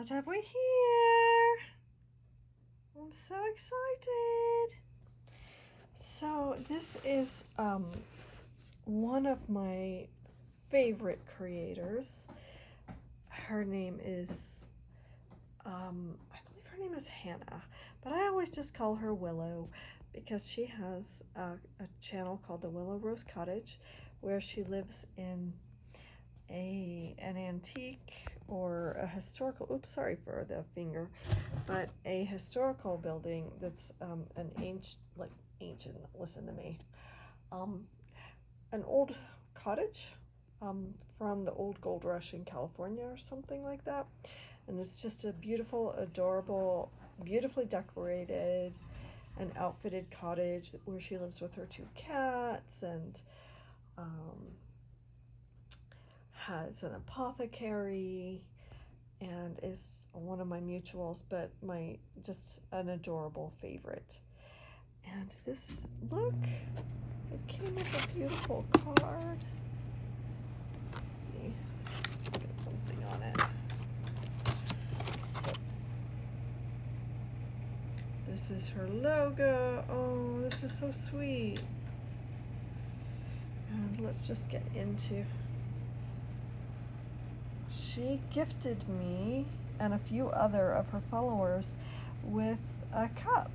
What have we here? I'm so excited. So this is one of my favorite creators. Her name is, I believe her name is Hannah, but I always just call her Willow because she has a channel called the Willow Rose Cottage where she lives in an antique or a historical, oops, sorry for the finger, but a historical building that's an ancient, listen to me, an old cottage from the old gold rush in California or something like that. And it's just a beautiful, adorable, beautifully decorated and outfitted cottage where she lives with her 2 cats and has an apothecary and is one of my mutuals, but my just an adorable favorite. And this, look, it came with a beautiful card. Let's see, let's get something on it. So this is her logo. Oh, this is so sweet. And let's just get into, she gifted me and a few other of her followers with a cup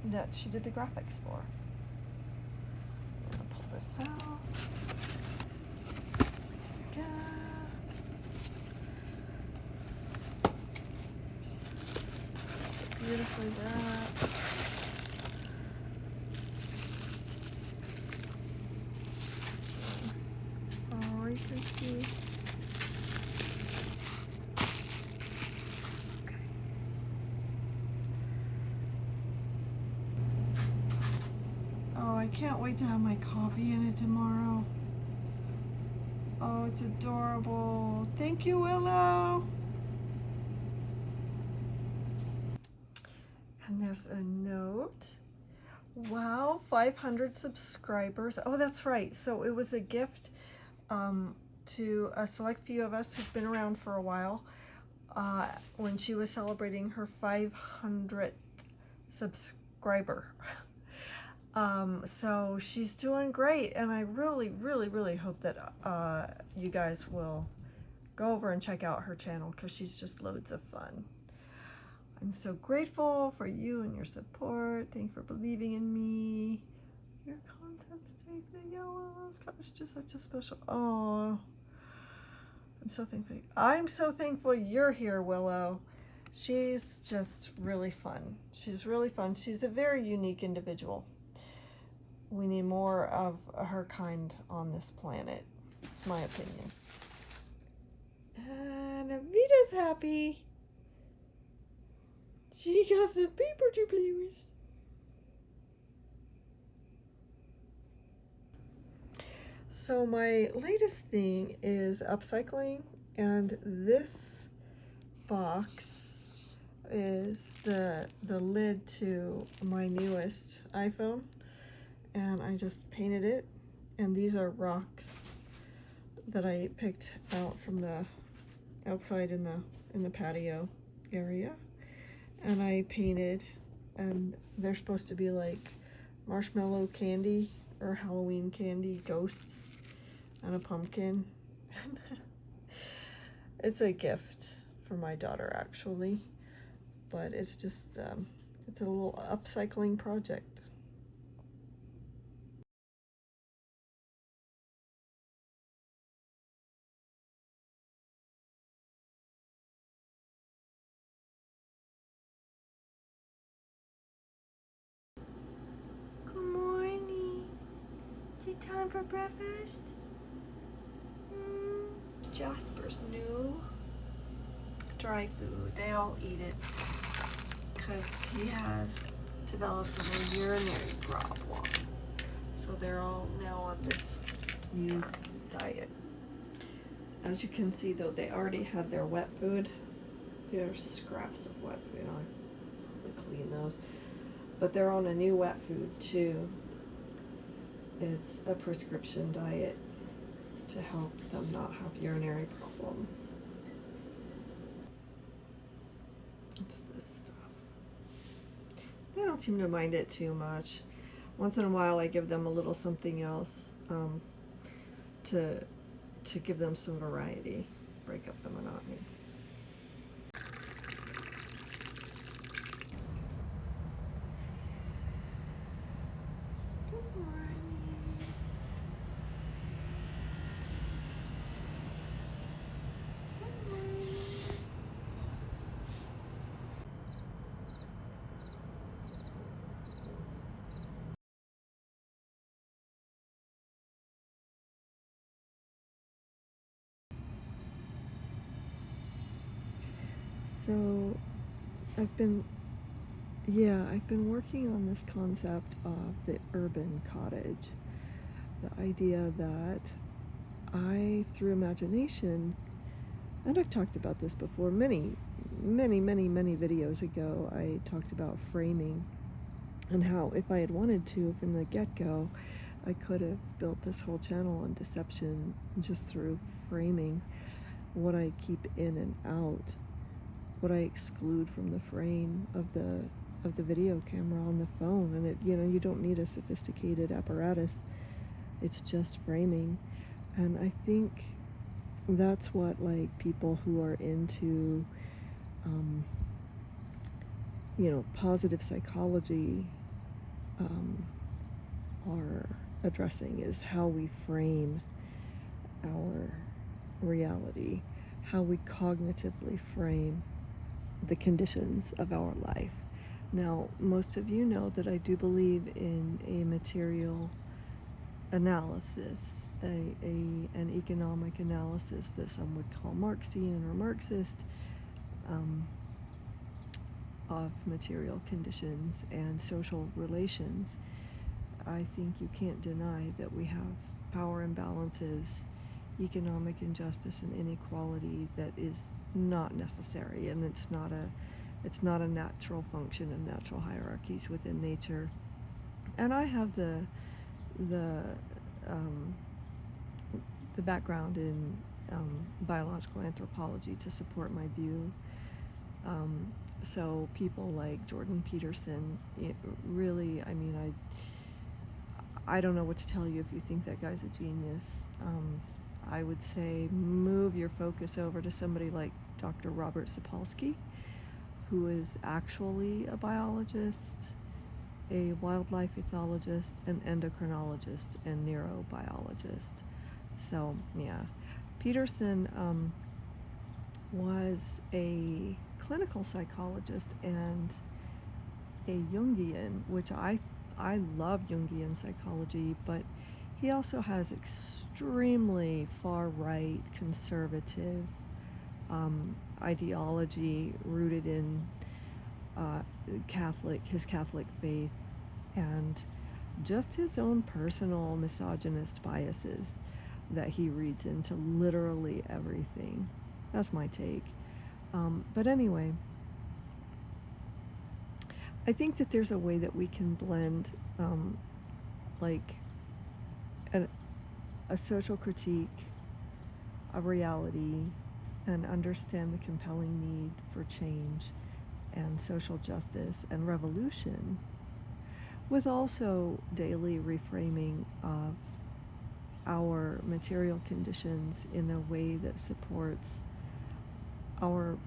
that she did the graphics for. I'm gonna pull this out. There we go. So beautifully wrapped. Oh, you can see. Oh, I can't wait to have my coffee in it tomorrow. Oh, it's adorable. Thank you, Willow. And there's a note. Wow, 500 subscribers. Oh, that's right. So it was a gift to a select few of us who've been around for a while when she was celebrating her 500th subscriber. So she's doing great, and I really hope that you guys will go over and check out her channel because she's just loads of fun. I'm so grateful for you and your support. Thank you for believing in me. Your contents take the yellows. God, it's just such a special. Oh, I'm so thankful. I'm so thankful you're here, Willow. She's just really fun. She's really fun. She's a very unique individual. We need more of her kind on this planet. It's my opinion. And Avita's happy. She got some paper to play with. So my latest thing is upcycling, and this box is the lid to my newest iPhone, and I just painted it, and these are rocks that I picked out from the outside in the patio area, and I painted, and they're supposed to be like marshmallow candy or Halloween candy ghosts and a pumpkin. It's a gift for my daughter actually, but it's just it's a little upcycling project. Good morning. Is it time for breakfast? Jasper's new dry food. They all eat it because he has developed a urinary problem. So they're all now on this new diet. As you can see though, they already had their wet food. There's scraps of wet food. I'll probably clean those. But they're on a new wet food too. It's a prescription diet to help them not have urinary problems. It's this stuff. They don't seem to mind it too much. Once in a while, I give them a little something else to give them some variety, break up the monotony. Good morning. Good morning. So I've been working on this concept of the urban cottage. The idea that I, through imagination, and I've talked about this before, many videos ago, I talked about framing and how if I had wanted to from the get-go, I could have built this whole channel on deception just through framing what I keep in and out, what I exclude from the frame of the video camera on the phone. And it, you don't need a sophisticated apparatus. It's just framing. And I think that's what, like, people who are into positive psychology are addressing, is how we frame our reality, how we cognitively frame the conditions of our life. Now, most of you know that I do believe in a material analysis, an economic analysis that some would call Marxian or Marxist, of material conditions and social relations. I think you can't deny that we have power imbalances, economic injustice, and inequality that is not necessary, and it's not a natural function of natural hierarchies within nature. And I have the background in biological anthropology to support my view. So people like Jordan Peterson, really, I mean, I don't know what to tell you if you think that guy's a genius. I would say move your focus over to somebody like Dr. Robert Sapolsky, who is actually a biologist, a wildlife ethologist, an endocrinologist, and neurobiologist. So, yeah. Peterson was a clinical psychologist and a Jungian, which I love Jungian psychology, but he also has extremely far-right, conservative ideology rooted in his Catholic faith, and just his own personal misogynist biases that he reads into literally everything. That's my take. But anyway, I think that there's a way that we can blend like a social critique of reality and understand the compelling need for change and social justice and revolution, with also daily reframing of our material conditions in a way that supports our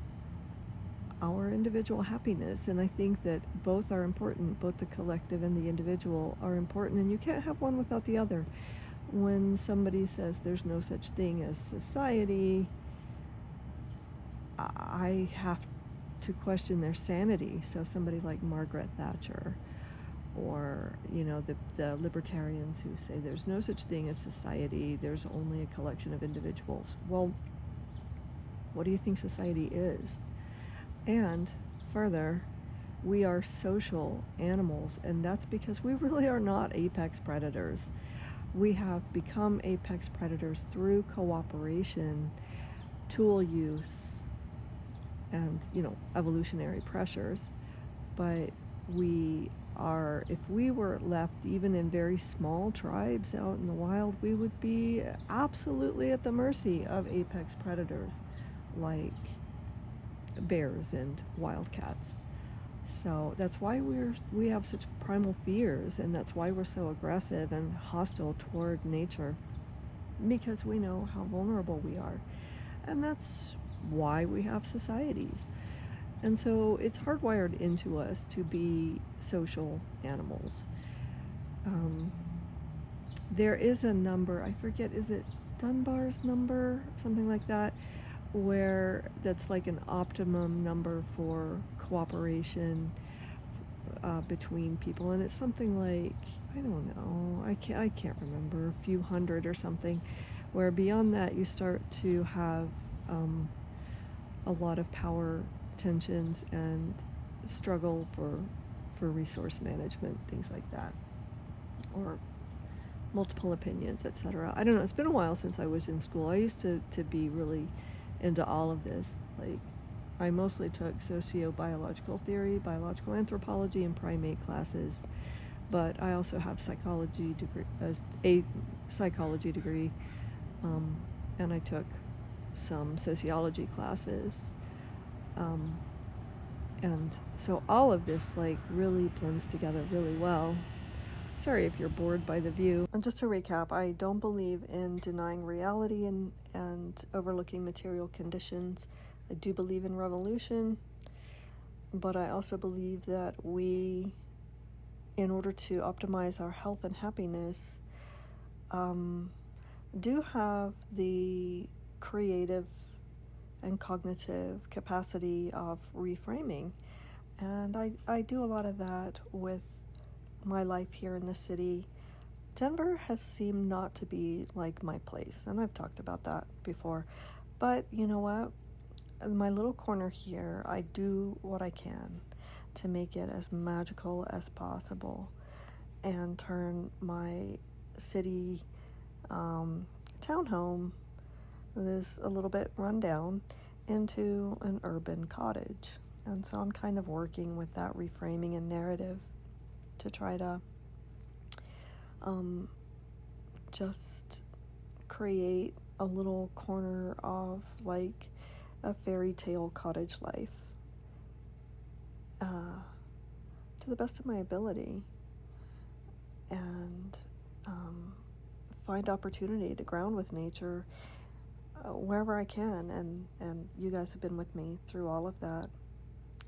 individual happiness. And I think that both are important. Both the collective and the individual are important, and you can't have one without the other. When somebody says there's no such thing as society, I have to question their sanity. So somebody like Margaret Thatcher, or the libertarians who say there's no such thing as society, there's only a collection of individuals. Well, what do you think society is? And further, we are social animals, and that's because we really are not apex predators. We have become apex predators through cooperation, tool use, and evolutionary pressures. But if we were left even in very small tribes out in the wild, we would be absolutely at the mercy of apex predators like bears and wildcats. So that's why we have such primal fears, and that's why we're so aggressive and hostile toward nature, because we know how vulnerable we are. And that's why we have societies. And so it's hardwired into us to be social animals. There is a number, I forget, is it Dunbar's number, something like that, where that's like an optimum number for cooperation between people, and it's something like, I don't know, I can't remember, a few hundred or something, where beyond that you start to have a lot of power tensions and struggle for resource management, things like that, or multiple opinions, etc. I don't know, it's been a while since I was in school. I used to be really into all of this. Like, I mostly took sociobiological theory, biological anthropology, and primate classes, but I also have psychology degree, a psychology degree, and I took some sociology classes, and so all of this like really blends together really well. Sorry if you're bored by the view. And just to recap, I don't believe in denying reality and overlooking material conditions. I do believe in revolution, but I also believe that we, in order to optimize our health and happiness, do have the creative and cognitive capacity of reframing. And I do a lot of that with my life here in the city. Denver has seemed not to be like my place, and I've talked about that before. But you know what? In my little corner here, I do what I can to make it as magical as possible and turn my city townhome that is a little bit run down into an urban cottage. And so I'm kind of working with that reframing and narrative to try to just create a little corner of like a fairy tale cottage life to the best of my ability, and find opportunity to ground with nature wherever I can, and you guys have been with me through all of that.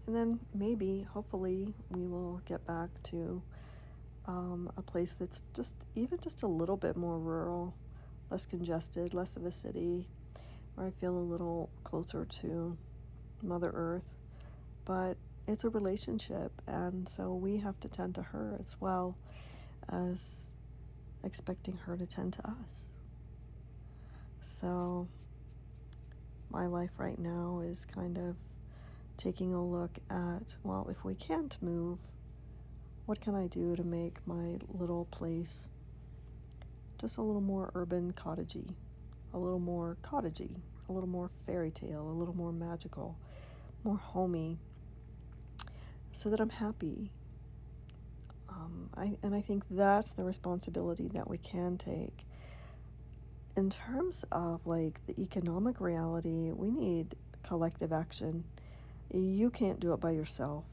And then maybe, hopefully, we will get back to a place that's just a little bit more rural, less congested, less of a city, where I feel a little closer to Mother Earth. But it's a relationship, and so we have to tend to her as well as expecting her to tend to us. So my life right now is kind of taking a look at, well, if we can't move, what can I do to make my little place just a little more urban cottagey, a little more fairy tale, a little more magical, more homey, so that I'm happy. I think that's the responsibility that we can take. In terms of like the economic reality, we need collective action. You can't do it by yourself.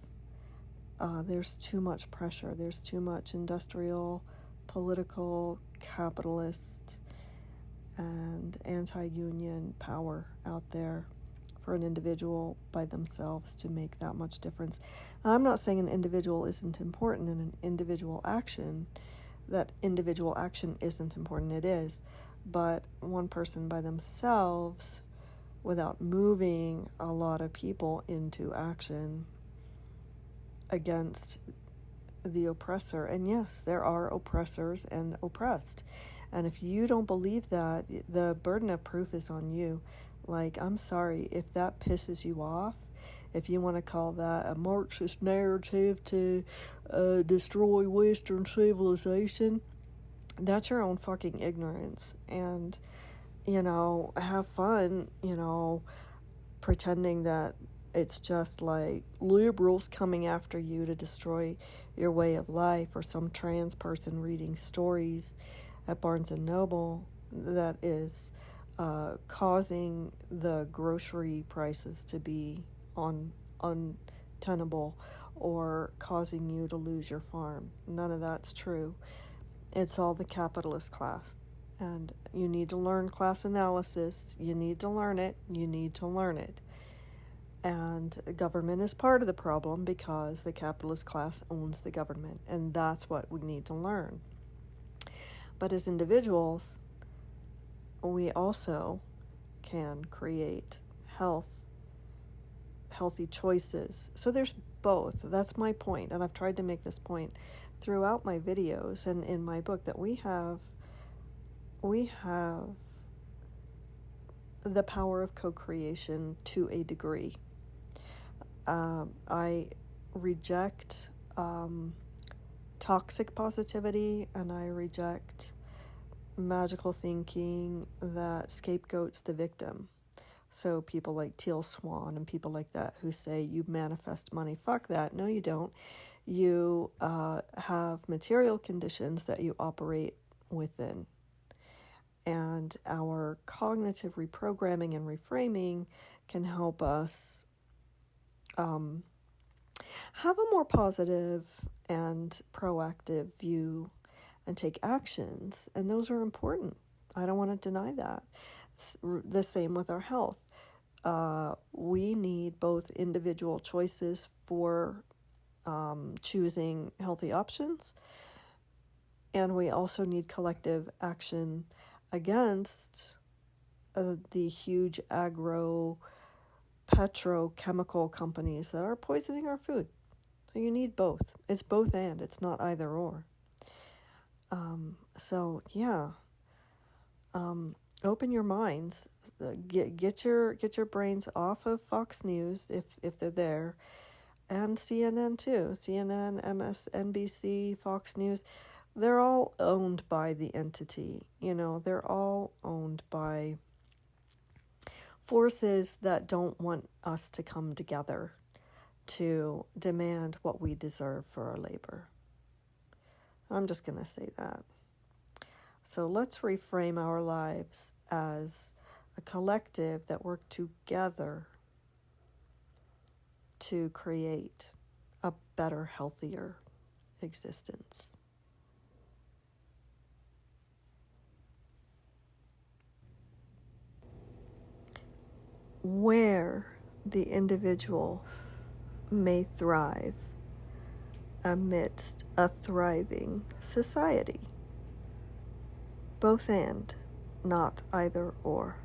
There's too much pressure. There's too much industrial, political, capitalist, and anti-union power out there for an individual by themselves to make that much difference. I'm not saying an individual isn't important in an individual action, that individual action isn't important, it is, but one person by themselves, without moving a lot of people into action against the oppressor. And yes, there are oppressors and oppressed. And if you don't believe that, the burden of proof is on you. Like, I'm sorry, if that pisses you off, if you want to call that a Marxist narrative to destroy Western civilization, that's your own fucking ignorance. And, have fun, pretending that it's just like liberals coming after you to destroy your way of life, or some trans person reading stories at Barnes & Noble that is causing the grocery prices to be untenable or causing you to lose your farm. None of that's true. It's all the capitalist class. And you need to learn class analysis. You need to learn it. You need to learn it. And government is part of the problem because the capitalist class owns the government. And that's what we need to learn. But as individuals, we also can create healthy choices. So there's both. That's my point. And I've tried to make this point throughout my videos and in my book, that we have the power of co-creation to a degree. I reject toxic positivity, and I reject magical thinking that scapegoats the victim. So people like Teal Swan and people like that who say you manifest money. Fuck that. No, you don't. You have material conditions that you operate within. And our cognitive reprogramming and reframing can help us have a more positive and proactive view and take actions. And those are important. I don't want to deny that. The same with our health. We need both individual choices for choosing healthy options, and we also need collective action against the huge petrochemical companies that are poisoning our food. So you need both. It's both and. It's not either or. Open your minds. Get your brains off of Fox News if they're there, and CNN too. CNN, MSNBC, Fox News. They're all owned by the entity. They're all owned by forces that don't want us to come together to demand what we deserve for our labor. I'm just going to say that. So let's reframe our lives as a collective that work together to create a better, healthier existence. Where the individual may thrive amidst a thriving society. Both and, not either or.